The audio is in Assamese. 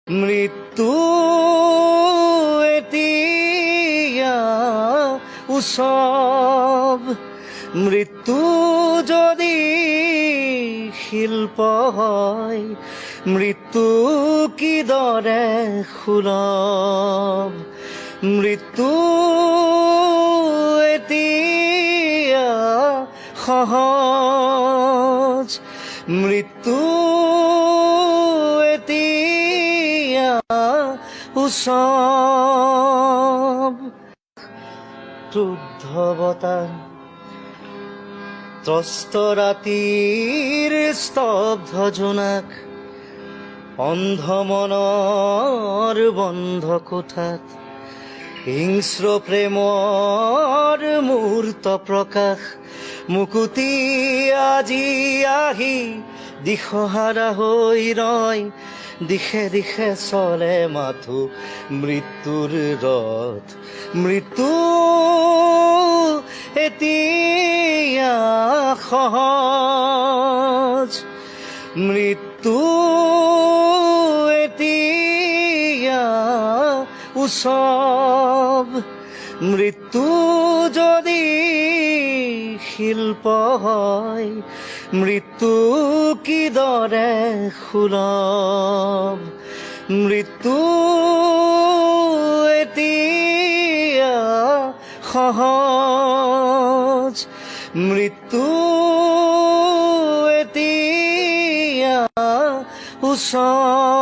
মৃত্যু এতিয়া উৎসৱ, মৃত্যু যদি শিল্প হয়, মৃত্যু কিদৰে সুলভ। মৃত্যু এতিয়া সহজ, মৃত্যু এতিয়া উৎসৱ। ক্ৰুদ্ধ বতাহ, ত্ৰস্ত ৰাতিৰ স্তব্ধ জোনাক, অন্ধ মনৰ বন্ধ কোঠাত হিংস্ৰ প্ৰেমৰ মূৰ্ত প্ৰকাশ। মুকুতি আজি আহি দিশহাৰা হৈ ৰয়, দিশে দিশে চলে মাথো মৃত্যুৰ ৰথ। মৃত্যু এতিয়া সহজ, মৃত্যু এতিয়া উৎসৱ। মৃত্যু যদি শিল্প হয়, মৃত্যু কিদৰে সুলভ। মৃত্যু এতিয়া সহজ, মৃত্যু এতিয়া উৎসৱ।